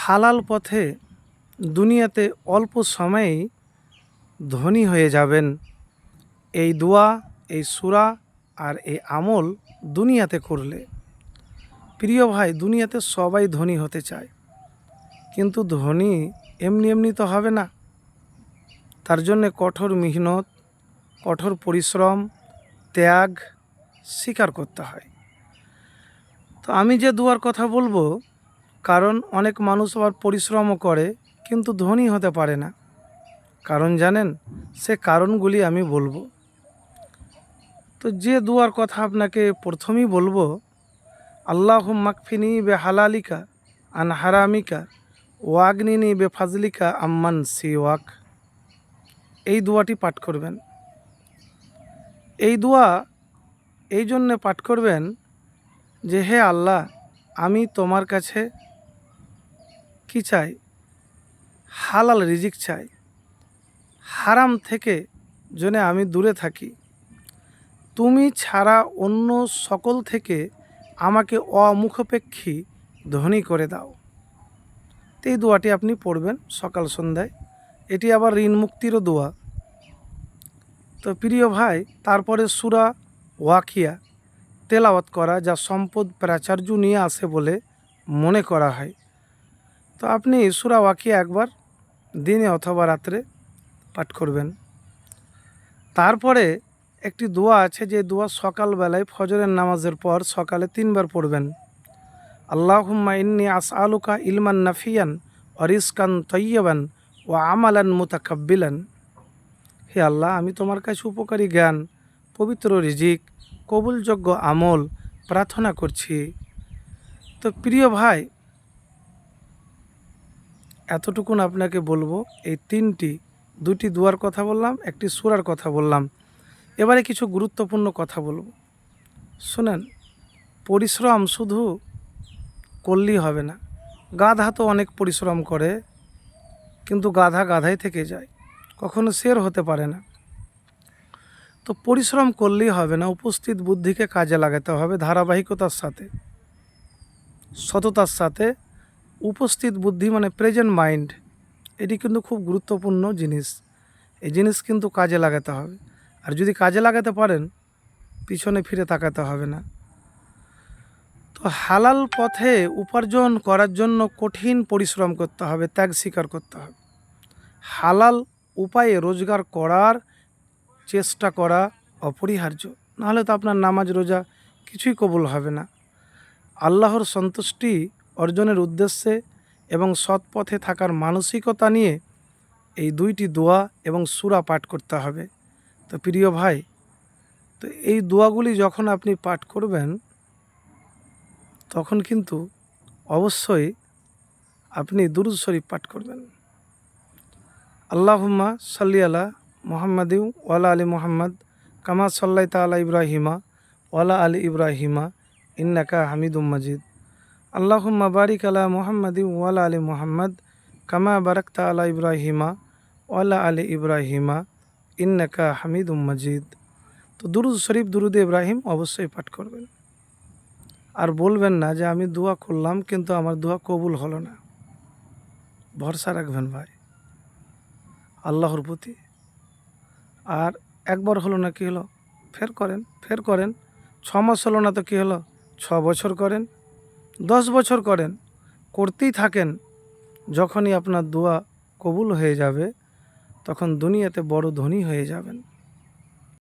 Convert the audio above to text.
হালাল পথে দুনিয়াতে অল্প সময়েই ধনী হয়ে যাবেন। এই দোয়া, এই সূরা আর এই আমল দুনিয়াতে করলে। প্রিয় ভাই, দুনিয়াতে সবাই ধনী হতে চায়, কিন্তু ধনী এমনি এমনি তো হবে না। তার জন্যে কঠোর মেহনত, কঠোর পরিশ্রম, ত্যাগ স্বীকার করতে হয়। তো আমি যে দোয়ার কথা বলবো, কারণ অনেক মানুষ আবার পরিশ্রমও করে কিন্তু ধনী হতে পারে না। কারণ জানেন, সে কারণগুলি আমি বলবো। তো যে দোয়ার কথা আপনাকে প্রথমেই বলবো, আল্লাহুম্মা কফিনি বে হালালিকা আন হারামিকা ওয়াগনিনি বে ফাজলিকা আম্মান সিওয়াক। এই দোয়াটি পাঠ করবেন। এই দোয়া এই জন্যে পাঠ করবেন যে, হে আল্লাহ, আমি তোমার কাছে কি চাই? হালাল রিজিক চাই। হারাম থেকে যেন আমি দূরে থাকি। তুমি ছাড়া অন্য সকল থেকে আমাকে অমুখাপেক্ষী ধনী করে দাও। তো এই দোয়াটি আপনি পড়বেন সকাল সন্ধ্যায়। এটি আবার ঋণ মুক্তিরও দোয়া। তো প্রিয় ভাই, তারপরে সূরা ওয়াকিয়া তেলাওয়াত করা, যা সম্পদ প্রাচুর্য নিয়ে আসে বলে মনে করা হয়। তো আপনি সূরা ওয়াকিয়া একবার দিনে অথবা রাত্রে পাঠ করবেন। তারপরে একটি দোয়া আছে, যে দোয়া সকালবেলায় ফজরের নামাজের পর সকালে 3 বার পড়বেন। আল্লাহুম্মা ইন্নী আসআলুকা ইলমান নাফিয়ান ওয়া রিজকান তাইয়্যিবান ওয়া আমালান মুতাকাব্বিলান। হে আল্লাহ, আমি তোমার কাছে উপকারী জ্ঞান, পবিত্র রিজিক, কবুলযোগ্য আমল প্রার্থনা করছি। তো প্রিয় ভাই, এতটুকুন আপনাকে বলবো। এই দুটি দোয়ার কথা বললাম, একটি সূরার কথা বললাম। এবারে কিছু গুরুত্বপূর্ণ কথা বলবো, শুনেন। পরিশ্রম শুধু করলেই হবে না। গাধা তো অনেক পরিশ্রম করে, কিন্তু গাধা গাধাই থেকে যায়, কখনো শের হতে পারে না। তো পরিশ্রম করলেই হবে না, উপস্থিত বুদ্ধিকে কাজে লাগাতে হবে ধারাবাহিকতার সাথে, সততার সাথে। উপস্থিত বুদ্ধি মানে প্রেজেন্ট মাইন্ড, এটি কিন্তু খুব গুরুত্বপূর্ণ জিনিস। এই জিনিস কিন্তু কাজে লাগাতে হবে। আর যদি কাজে লাগাতে পারেন, পিছনে ফিরে তাকাতে হবে না। তো হালাল পথে উপার্জন করার জন্য কঠিন পরিশ্রম করতে হবে, ত্যাগ স্বীকার করতে হবে। হালাল উপায়ে রোজগার করার চেষ্টা করা অপরিহার্য, নাহলে তো আপনার নামাজ রোজা কিছুই কবুল হবে না। আল্লাহর সন্তুষ্টি অর্জনের উদ্দেশ্যে এবং সৎ পথে থাকার মানসিকতা নিয়ে এই দুইটি দোয়া এবং সূরা পাঠ করতে হবে। তো প্রিয় ভাই, তো এই দোয়াগুলি যখন আপনি পাঠ করবেন, তখন কিন্তু অবশ্যই আপনি দুরূদ শরীফ পাঠ করবেন। আল্লাহুম্মা সাল্লি আলা মুহাম্মাদিন ওয়া আলা আলি মুহাম্মাদ কামা সাল্লাইতা আলা ইব্রাহিমা ওয়া আলা আলি ইব্রাহিমা ইন্নাকা হামিদুম মাজিদ। আল্লাহুম্মা বারিক আলা মুহাম্মাদিন ওয়া আলা আলি মুহাম্মাদ কামা বারাকতা আলা ইব্রাহিমা ওয়া আলা আলি ইব্রাহিমা ইন্নাকা হামিদুম মাজিদ। তো দুরূদ শরীফ, দুরূদে ইব্রাহিম অবশ্যই পাঠ করবেন। আর বলবেন না যে আমি দোয়া করলাম কিন্তু আমার দোয়া কবুল হলো না। ভরসা রাখবেন ভাই আল্লাহর প্রতি। আর একবার হলো না, কি হলো? ফের করেন। 6 মাস হলো না তো কি হলো? 6 বছর করেন, 10 বছর করেন, করতেই থাকেন। যখনই আপনার দোয়া কবুল হয়ে যাবে, তখন দুনিয়াতে বড় ধনী হয়ে যাবেন।